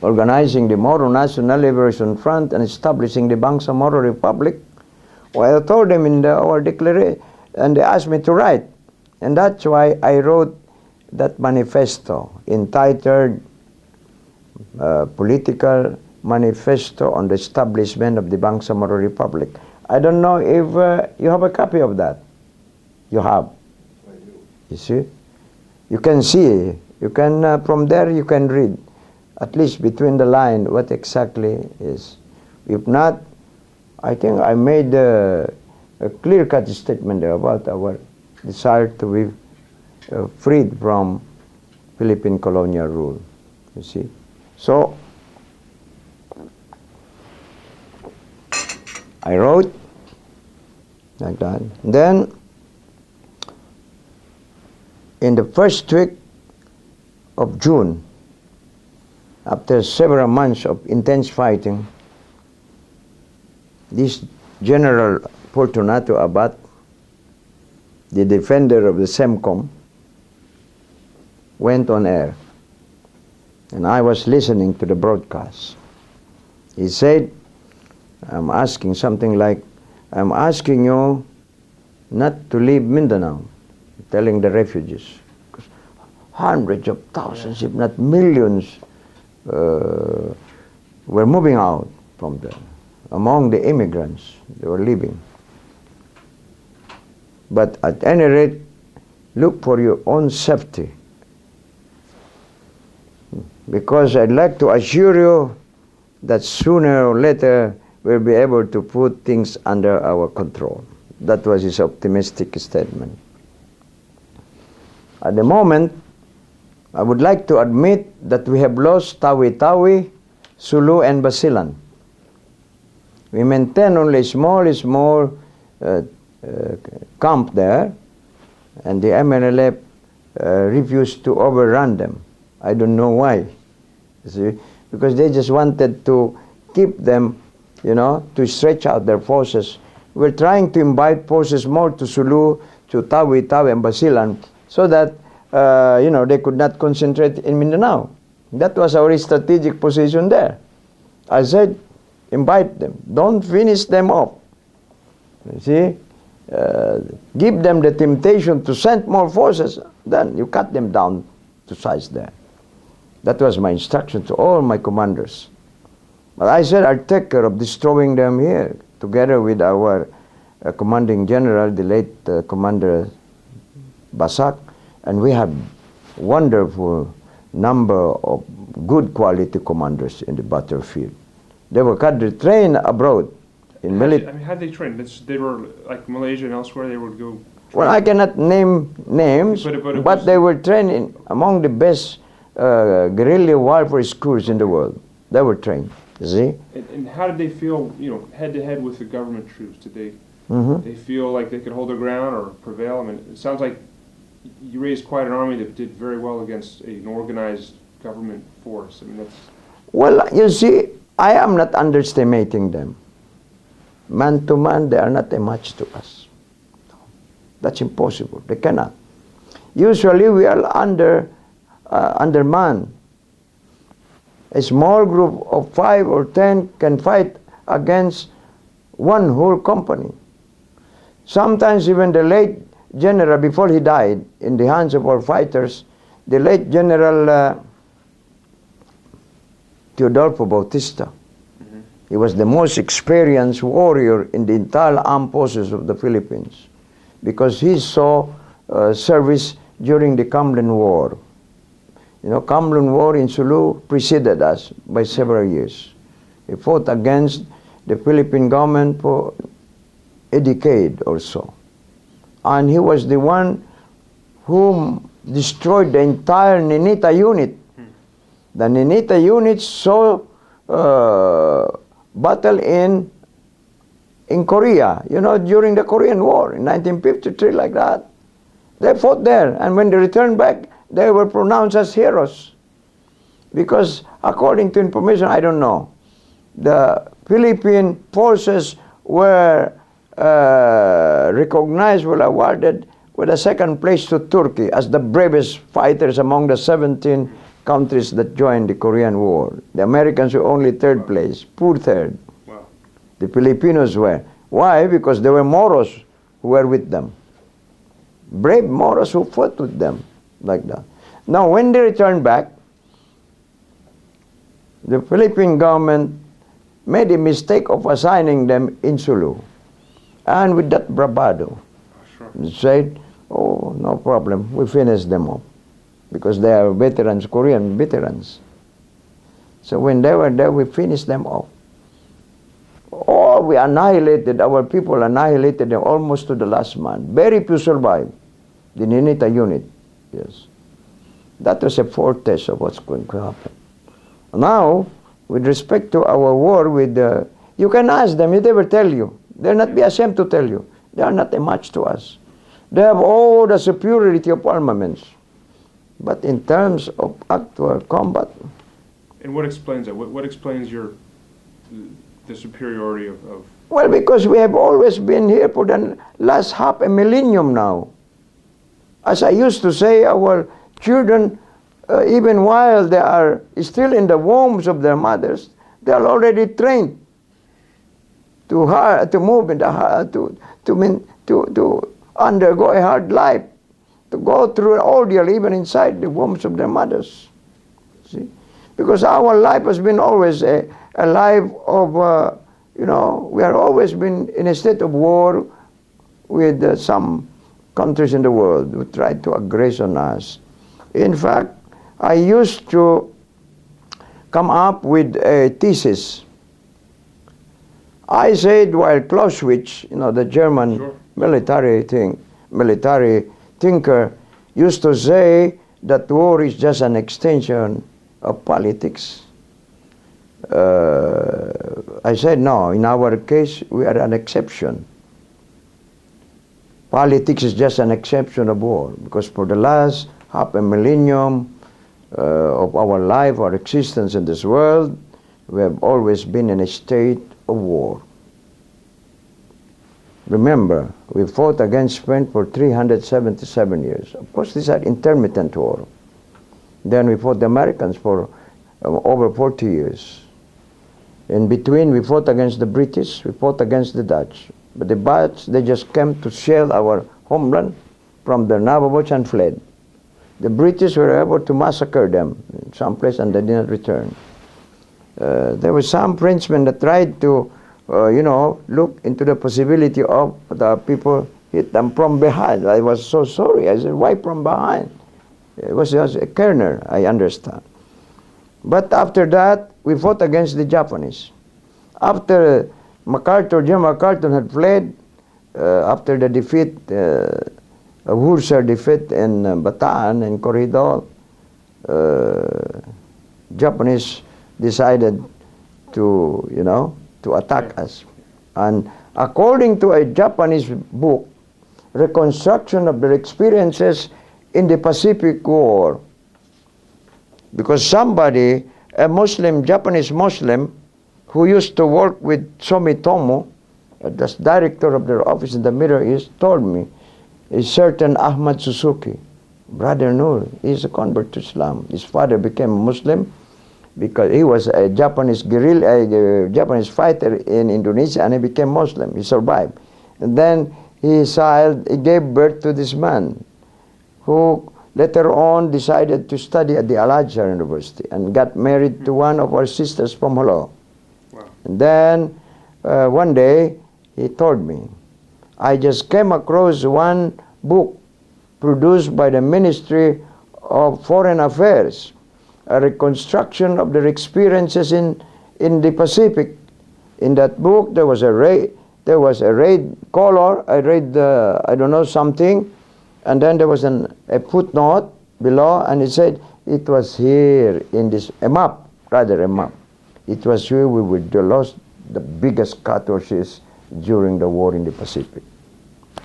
organizing the Moro National Liberation Front and establishing the Bangsamoro Republic. Well, I told them in our declaration, and they asked me to write. And that's why I wrote that manifesto entitled Political Manifesto on the Establishment of the Bangsamoro Republic. I don't know if you have a copy of that. You have. I do. You see? You can see. You can, from there you can read, at least between the line, what exactly is. If not, I think I made a clear-cut statement there about our desire to be freed from Philippine colonial rule. You see? So, I wrote like that. Then, in the first week of June, after several months of intense fighting, this General Fortunato Abad, the defender of the SEMCOM, went on air. And I was listening to the broadcast. He said, I'm asking something like, I'm asking you not to leave Mindanao, telling the refugees. Because hundreds of thousands, if not millions, were moving out from there. Among the immigrants, they were leaving. But at any rate, look for your own safety. Because I'd like to assure you that sooner or later we'll be able to put things under our control. That was his optimistic statement. At the moment, I would like to admit that we have lost Tawi-Tawi, Sulu, and Basilan. We maintain only small camp there, and the MNLF refused to overrun them. I don't know why. You see? Because they just wanted to keep them, you know, to stretch out their forces. We're trying to invite forces more to Sulu, to Tawi-Tawi, and Basilan, so that, you know, they could not concentrate in Mindanao. That was our strategic position there. I said, invite them. Don't finish them off. You see? Give them the temptation to send more forces, then you cut them down to size there. That was my instruction to all my commanders. But I said, I'll take care of destroying them here, together with our commanding general, the late Commander Basak, and we have wonderful number of good quality commanders in the battlefield. They were trained abroad in military. I mean, how did they train? They were like Malaysia and elsewhere. They would go. Well, I cannot name names, but they were trained in among the best guerrilla warfare schools in the world. They were trained. You see? And how did they feel? You know, head to head with the government troops? Did they feel like they could hold their ground or prevail? I mean, it sounds like you raised quite an army that did very well against an organized government force. I mean, that's. Well, you see, I am not underestimating them. Man to man, they are not a match to us. That's impossible. They cannot. Usually, we are undermanned. A small group of 5 or 10 can fight against one whole company. Sometimes even the late general, before he died, in the hands of our fighters, the late General Teodolfo Bautista, he was the most experienced warrior in the entire armed forces of the Philippines, because he saw service during the Camden War. You know, Camden War in Sulu preceded us by several years. He fought against the Philippine government for a decade or so. And he was the one who destroyed the entire Ninita unit. The Ninita unit saw battle in Korea, you know, during the Korean War in 1953, like that. They fought there, and when they returned back, they were pronounced as heroes. Because according to information, I don't know, the Philippine forces were recognized, were awarded with a second place to Turkey as the bravest fighters among the 17 countries that joined the Korean War. The Americans were only third place, poor third. Wow. The Filipinos were. Why? Because there were Moros who were with them. Brave Moros who fought with them like that. Now, when they returned back, the Philippine government made a mistake of assigning them in Sulu. And with that bravado, they said, oh, no problem, we finished them off. Because they are veterans, Korean veterans. So when they were there, we finished them off. Oh, we annihilated, our people annihilated them almost to the last man. Very few survived. The Ninita unit, yes. That was a foretaste of what's going to happen. Now, with respect to our war with you can ask them, they will tell you. They'll not be ashamed to tell you. They are not a match to us. They have all the superiority of armaments. But in terms of actual combat. And what explains that? What explains the superiority of... Well, because we have always been here for the last half a millennium now. As I used to say, our children, even while they are still in the wombs of their mothers, they are already trained to move in the to undergo a hard life, to go through an ordeal even inside the wombs of their mothers. See, because our life has been always a life of we have always been in a state of war with some countries in the world who tried to aggress on us. In fact, I used to come up with a thesis. I said while Clausewitz, the German military thinker, used to say that war is just an extension of politics. I said no, in our case we are an exception. Politics is just an exception of war, because for the last half a millennium of our life, our existence in this world, we have always been in a state of war. Remember, we fought against Spain for 377 years. Of course, these are intermittent war. Then we fought the Americans for over 40 years. In between, we fought against the British, we fought against the Dutch. But the Dutch, they just came to shell our homeland from their naval boats and fled. The British were able to massacre them in some place and they did not return. There were some Frenchmen that tried to, look into the possibility of the people hit them from behind. I was so sorry. I said, why from behind? It was just a Kerner, I understand. But after that, we fought against the Japanese. After General MacArthur had fled, after the defeat, Hursa defeat in Bataan and Corridor, Japanese decided to attack us. And according to a Japanese book, reconstruction of their experiences in the Pacific War, because somebody, a Muslim, Japanese Muslim, who used to work with Sumitomo, the director of their office in the Middle East, told me, a certain Ahmad Suzuki, Brother Nur, he's a convert to Islam. His father became a Muslim because he was a Japanese guerrilla, a Japanese fighter in Indonesia, and he became Muslim. He survived. And then he gave birth to this man who later on decided to study at the Al-Azhar University and got married to one of our sisters from Moro. Wow. And then one day he told me, I just came across one book produced by the Ministry of Foreign Affairs, a reconstruction of their experiences in the Pacific. In that book, there was a raid color. I read I don't know something, and then there was a footnote below, and it said it was here in this a map. It was here we would lost the biggest casualties during the war in the Pacific.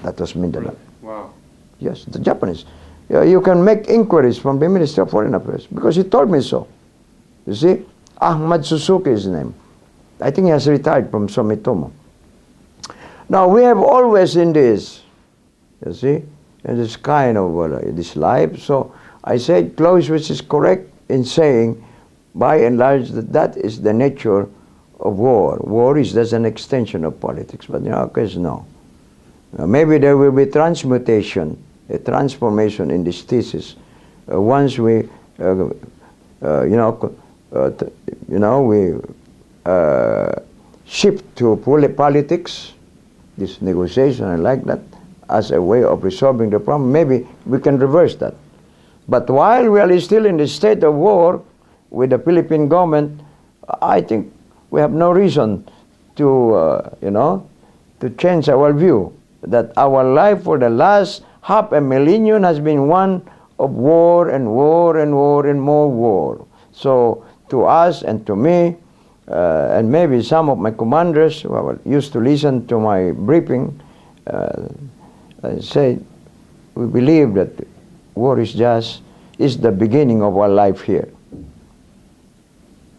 That was Mindanao. Wow. Yes, the Japanese. You can make inquiries from the Ministry of Foreign Affairs because he told me so. You see, Ahmad Suzuki is his name. I think he has retired from Sumitomo. Now we have always in this, you see, in this kind of this life. So I said Clausewitz is correct. in saying, by and large, that that is the nature of war. War is just an extension of politics, but in our case, no. Maybe there will be transmutation, a transformation in this thesis once we, we shift to politics, this negotiation, I like that, as a way of resolving the problem. Maybe we can reverse that. But while we are still in the state of war with the Philippine government, I think we have no reason to, to change our view that our life for the last half a millennium has been one of war and war and war and more war. So to us and to me, and maybe some of my commanders who used to listen to my briefing, say we believe that war is the beginning of our life here.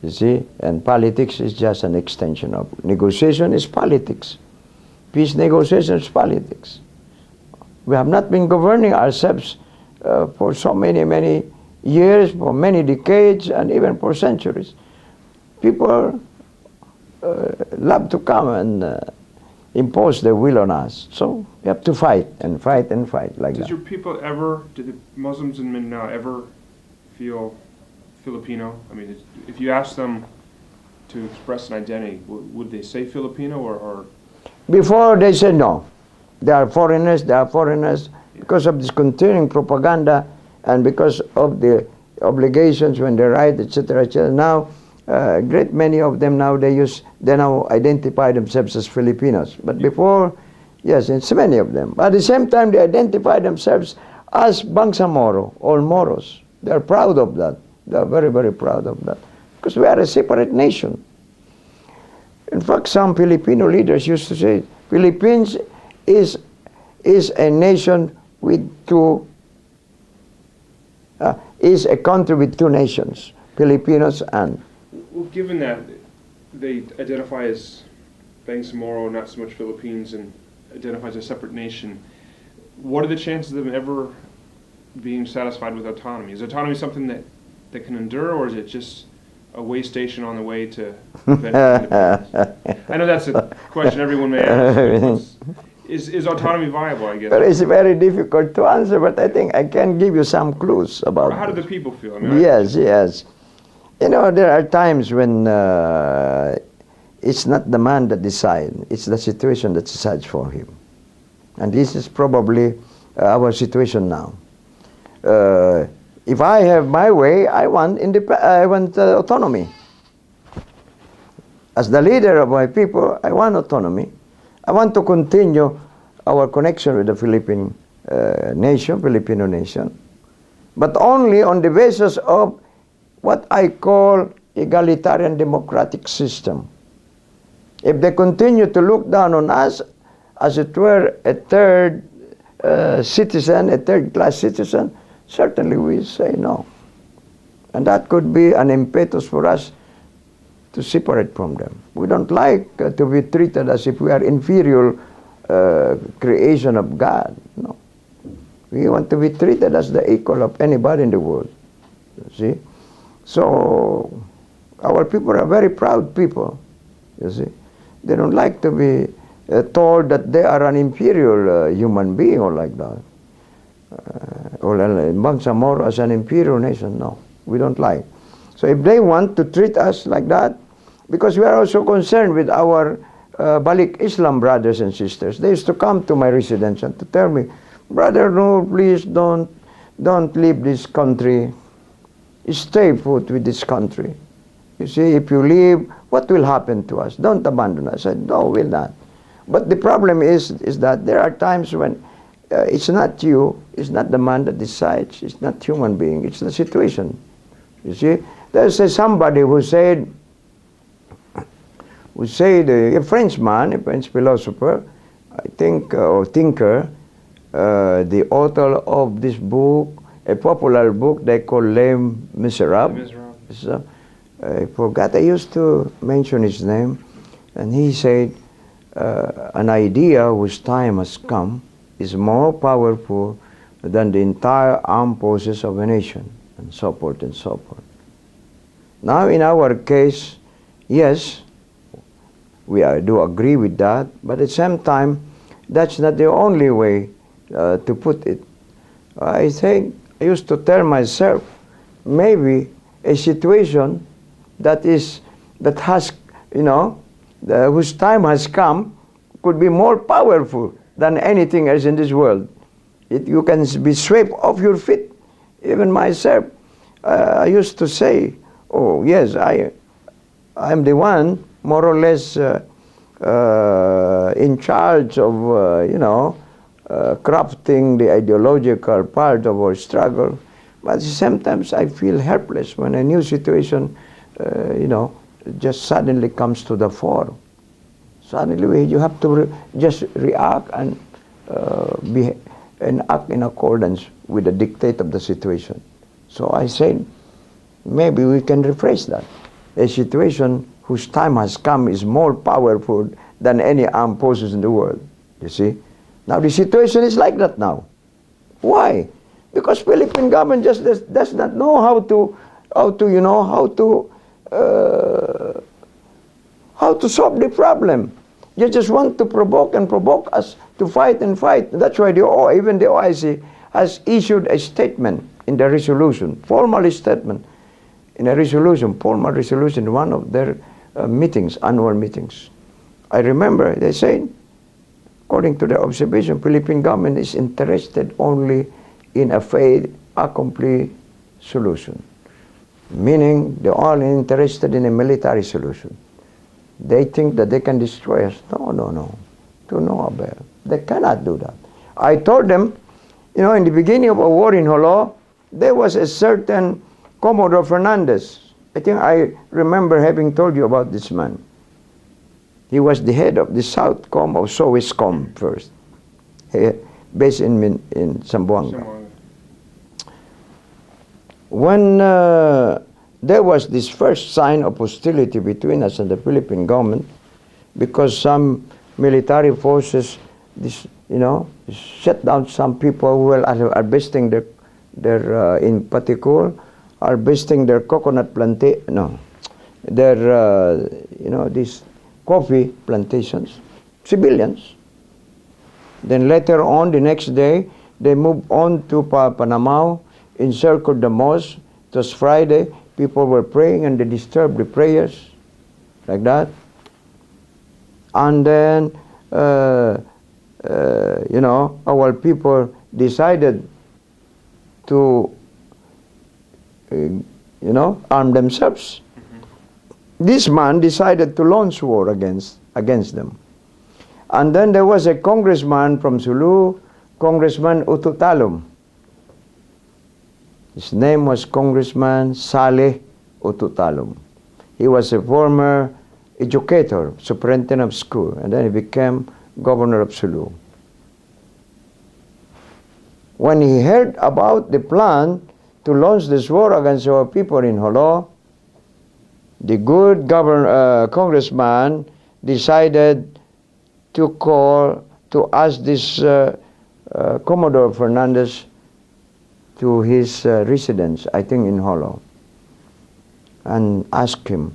You see, and politics is just an extension of negotiation is politics. Peace negotiation is politics. We have not been governing ourselves for so many years, for many decades, and even for centuries. People love to come and impose their will on us. So we have to fight and fight and fight like that. Did your people ever, did the Muslims in Mindanao ever feel Filipino? I mean, if you ask them to express an identity, would they say Filipino or? Before they said no. They are foreigners, because of this continuing propaganda and because of the obligations when they write, etc., etc. Now, great many of them now, they now identify themselves as Filipinos. But before, yes, it's many of them. But at the same time, they identify themselves as Bangsamoro or Moros. They are proud of that. They are very, very proud of that. Because we are a separate nation. In fact, some Filipino leaders used to say, Philippines is a nation with is a country with two nations, Filipinos and. Well, given that they identify as Bangsamoro, not so much Philippines, and identify as a separate nation, what are the chances of them ever being satisfied with autonomy? Is autonomy something that can endure, or is it just a way station on the way to independence? I know that's a question everyone may ask. Is autonomy viable, I guess? But it's very difficult to answer, but I think I can give you some clues about it. How do the people feel? I mean, yes. You know, there are times when it's not the man that decides, it's the situation that decides for him. And this is probably our situation now. If I have my way, I want autonomy. As the leader of my people, I want autonomy. I want to continue our connection with the Filipino nation, but only on the basis of what I call egalitarian democratic system. If they continue to look down on us as it were a third citizen, a third-class citizen, certainly we say no. And that could be an impetus for us to separate from them. We don't like to be treated as if we are inferior creation of God. No. We want to be treated as the equal of anybody in the world. You see? So our people are very proud people. You see? They don't like to be told that they are an inferior human being or like that. Or Bangsamoro as an inferior nation. No, we don't like. So if they want to treat us like that, because we are also concerned with our Balik Islam brothers and sisters. They used to come to my residence and to tell me, Brother Nur, please don't leave this country. Stay put with this country. You see, if you leave, what will happen to us? Don't abandon us. I said, no, we'll not. But the problem is that there are times when it's not you, it's not the man that decides, it's not human being, it's the situation. You see, there's somebody who said, a Frenchman, a French philosopher, I think, or thinker, the author of this book, a popular book they call Les Miserables. I forgot, I used to mention his name, and he said, an idea whose time has come is more powerful than the entire armed forces of a nation, and so forth and so forth. Now in our case, yes, do agree with that, but at the same time, that's not the only way to put it. I think I used to tell myself, maybe a situation that has, whose time has come, could be more powerful than anything else in this world. You can be swept off your feet. Even myself, I used to say, oh yes, I'm the one more or less in charge of, crafting the ideological part of our struggle. But sometimes I feel helpless when a new situation, just suddenly comes to the fore. Suddenly you have to just react and act in accordance with the dictate of the situation. So I said, maybe we can rephrase that. A situation whose time has come is more powerful than any armed forces in the world. You see? Now the situation is like that now. Why? Because Philippine government just does not know how to solve the problem. You just want to provoke us to fight and fight. That's why even the OIC has issued a statement in the resolution, formal statement in a resolution, formal resolution, one of their meetings, annual meetings. I remember they said, according to the observation, Philippine government is interested only in a fait accompli solution, meaning they're all interested in a military solution. They think that they can destroy us. No, to no avail. They cannot do that. I told them, in the beginning of a war in Jolo, there was a certain Commodore Fernandez. I think I remember having told you about this man. He was the head of the Southcom or Sowiscom first, based in Zamboanga. When there was this first sign of hostility between us and the Philippine government, because some military forces, shut down some people who are harvesting their in particular, harvesting their coconut plantation, these coffee plantations, civilians. Then later on, the next day, they moved on to Panamao, encircled the mosque. It was Friday. People were praying and they disturbed the prayers, like that. And then, our people decided to, arm themselves. Mm-hmm. This man decided to launch war against them. And then there was a congressman from Sulu, Congressman Ututalum. His name was Congressman Saleh Ututalum. He was a former educator, superintendent of school, and then he became governor of Sulu. When he heard about the plan to launch this war against our people in Jolo, the good congressman decided to ask this Commodore Fernandez to his residence, I think in Jolo, and asked him.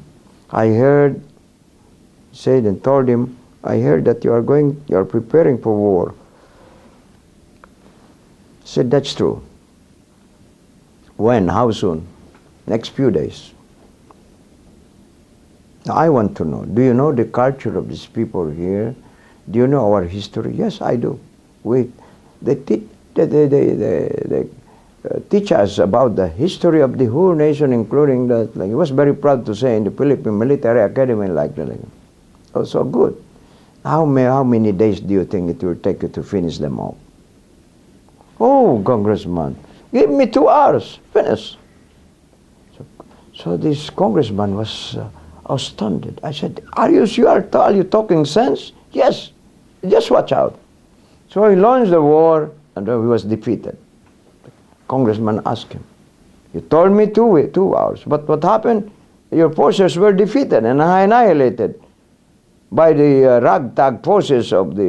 Told him, I heard that you are preparing for war. He said, that's true. When? How soon? Next few days. Now, I want to know, do you know the culture of these people here? Do you know our history? Yes, I do. They teach us about the history of the whole nation, including that. Like, he was very proud to say in the Philippine Military Academy, like that. Oh, so good. How many days do you think it will take you to finish them all? Oh, Congressman, give me 2 hours, finish. So this congressman was astounded. I said, are you sure? Are you talking sense? Yes, just watch out. So he launched the war, and he was defeated. The congressman asked him, you told me 2 hours, but what happened? Your forces were defeated and annihilated by the ragtag forces of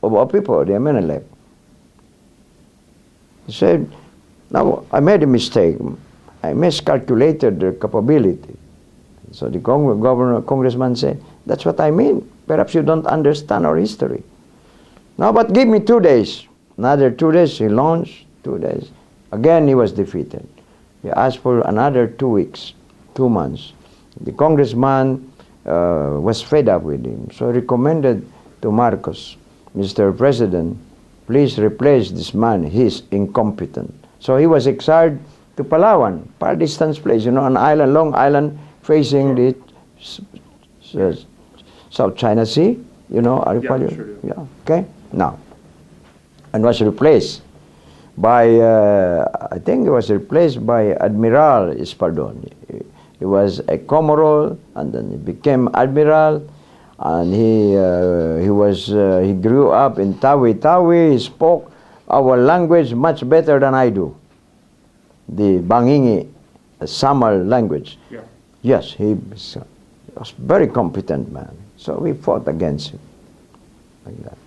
our people, the MNLF. He said, now I made a mistake. I miscalculated their capability. So the congressman said, that's what I mean. Perhaps you don't understand our history. No, but give me 2 days. Another 2 days, he launched, 2 days. Again, he was defeated. He asked for another 2 weeks, 2 months. The congressman was fed up with him, so recommended to Marcos, Mr. President, please replace this man, he's incompetent. So he was exiled to Palawan, far distance place, an island, long island facing the South China Sea, are you familiar? Sure do. Yeah, okay, now. And was replaced by, I think it was replaced by Admiral Espaldon. He was a Comoral, and then he became Admiral, and he grew up in Tawi. He spoke our language much better than I do, the Bangingi Samal language. Yeah. Yes, he was a very competent man. So we fought against him, like that,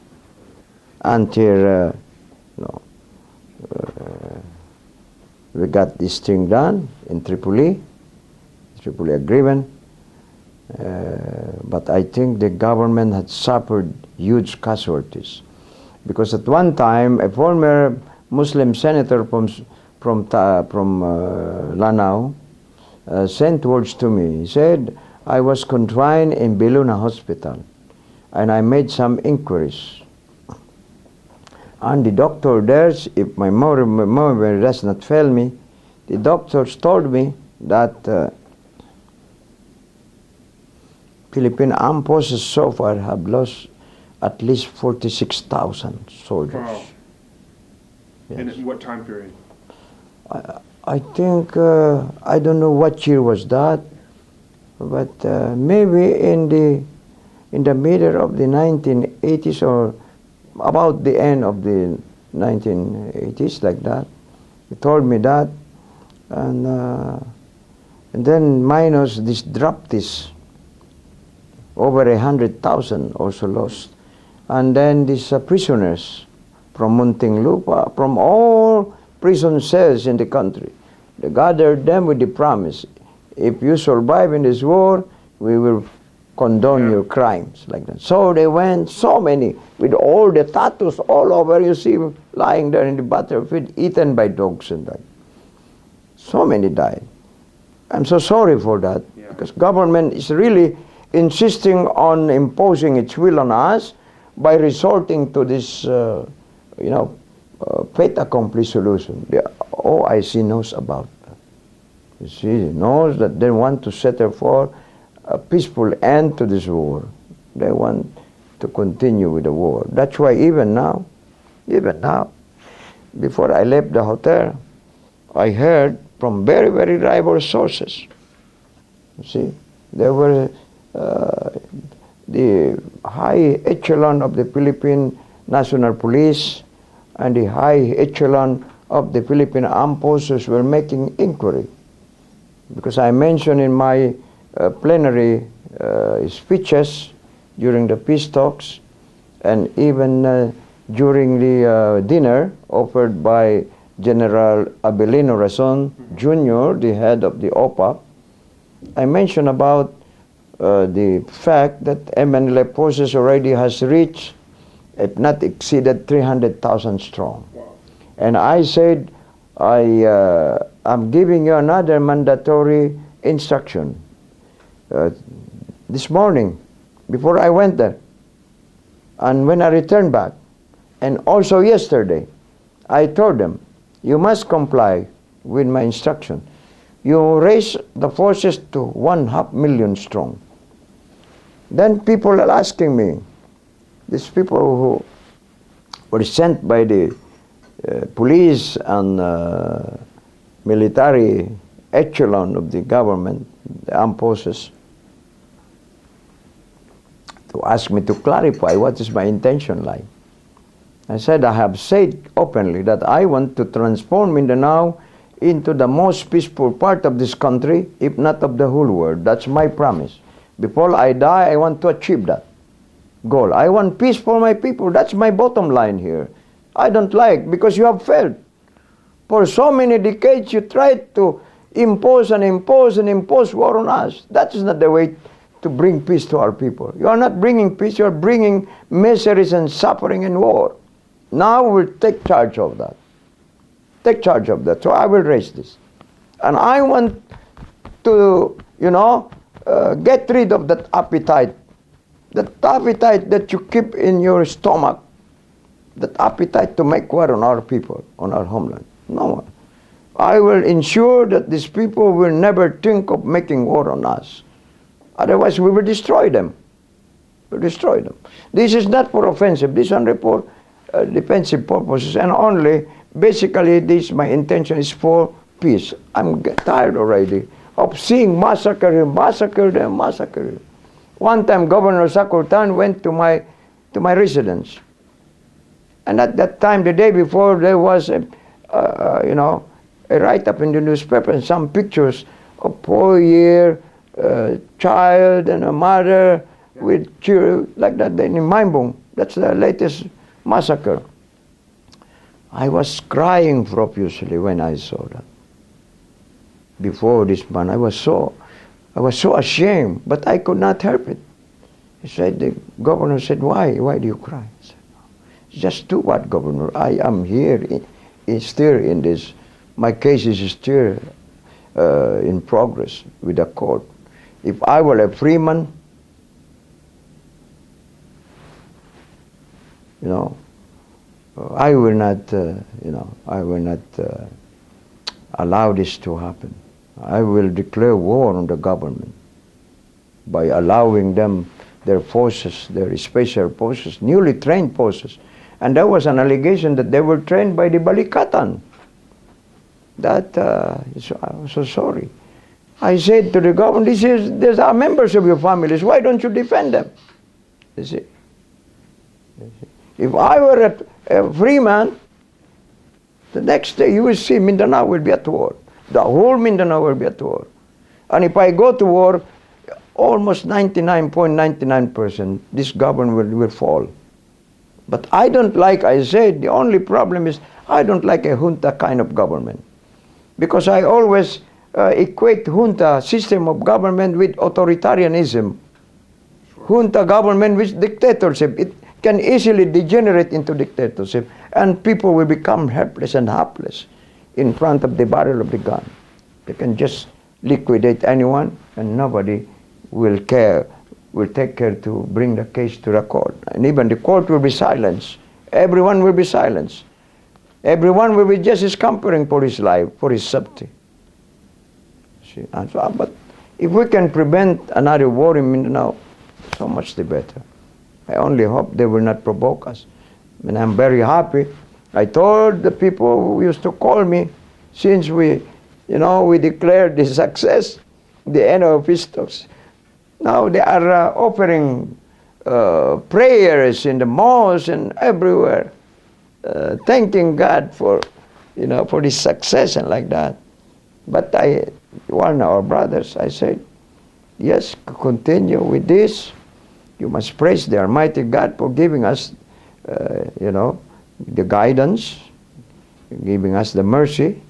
until we got this thing done in Tripoli agreement. But I think the government had suffered huge casualties, because at one time a former Muslim senator from Lanao sent words to me. He said, I was confined in Beluna Hospital, and I made some inquiries. And the doctor there, if my memory does not fail me, the doctors told me that Philippine armed forces so far have lost at least 46,000 soldiers. Wow. Yes. And in what time period? I think, I don't know what year was that, but maybe in the middle of the 1980s or about the end of the 1980s, like that. He told me that, and then minus this draftees, over 100,000 also lost, and then these prisoners from Muntinlupa, from all prison cells in the country, they gathered them with the promise, if you survive in this war, we will condone your crimes, like that. So they went, so many, with all the tattoos all over, you see, lying there in the battlefield, eaten by dogs and that. So many died. I'm so sorry for that, because government is really insisting on imposing its will on us by resorting to this, fait accompli solution. The OIC knows about that. You see, it knows that they want to settle for a peaceful end to this war. They want to continue with the war. That's why even now, before I left the hotel, I heard from very, very reliable sources. You see, there were the high echelon of the Philippine National Police and the high echelon of the Philippine Armed Forces were making inquiry. Because I mentioned in my plenary speeches during the peace talks, and even during the dinner offered by General Abelino Razon Jr., the head of the OPAP, I mentioned about the fact that MNLF forces already has reached, if not exceeded, 300,000 strong. Wow. And I said, I'm giving you another mandatory instruction. This morning, before I went there, and when I returned back, and also yesterday, I told them, you must comply with my instruction. You raise the forces to 500,000 strong. Then people are asking me, these people who were sent by the police and military echelon of the government, the armed forces, to ask me to clarify what is my intention like. I said, I have said openly that I want to transform Mindanao into the most peaceful part of this country, if not of the whole world. That's my promise. Before I die, I want to achieve that goal. I want peace for my people. That's my bottom line here. I don't like, because you have failed. For so many decades, you tried to impose and impose and impose war on us. That is not the way to bring peace to our people. You are not bringing peace, you are bringing miseries and suffering and war. Now we'll take charge of that. Take charge of that. So I will raise this. And I want to, get rid of that appetite that you keep in your stomach, that appetite to make war on our people, on our homeland. No. I will ensure that these people will never think of making war on us. Otherwise, we will destroy them. We'll destroy them. This is not for offensive. This is only for defensive purposes. And only, basically, my intention is for peace. I'm tired already of seeing massacre here, massacre there, massacre here. One time, Governor Sakurtan went to my residence. And at that time, the day before, there was a write-up in the newspaper and some pictures of 4-year child and a mother with children like that in Maimbong. That's the latest massacre. I was crying profusely when I saw that. Before this man, I was so ashamed, but I could not help it. The governor said, "Why? Why do you cry?" I said, "Just do what, Governor? I am here, still in this. My case is still in progress with the court. If I were a free man, I will not, allow this to happen. I will declare war on the government by allowing them their forces, their special forces, newly trained forces." And there was an allegation that they were trained by the Balikatan. I'm so sorry. I said to the government, these are members of your families. Why don't you defend them? You see? If I were a free man, the next day you will see Mindanao will be at war. The whole Mindanao will be at war. And if I go to war, almost 99.99%, this government will fall. But I don't like, I said, the only problem is I don't like a junta kind of government. Because I always equate junta system of government with authoritarianism. Sure. Junta government with dictatorship. It can easily degenerate into dictatorship. And people will become helpless and helpless in front of the barrel of the gun. They can just liquidate anyone and nobody will take care to bring the case to the court. And even the court will be silenced. Everyone will be silenced. Everyone will be just scampering for his life, for his safety. See? And so, but if we can prevent another war in Mindanao, so much the better. I only hope they will not provoke us. And I'm very happy. I told the people who used to call me, since we declared the success, the end of peace talks. Now they are offering prayers in the mosques and everywhere, thanking God for this success and like that. But I warned our brothers. I said, yes, continue with this. You must praise the Almighty God for giving us, the guidance, giving us the mercy.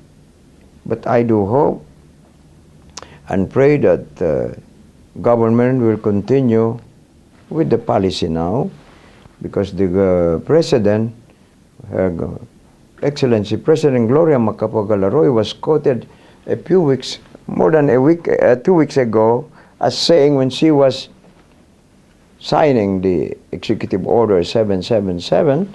But I do hope and pray that government will continue with the policy now, because the President, Her Excellency President Gloria Macapagal-Arroyo, was quoted more than 2 weeks ago, as saying when she was signing the Executive Order 777,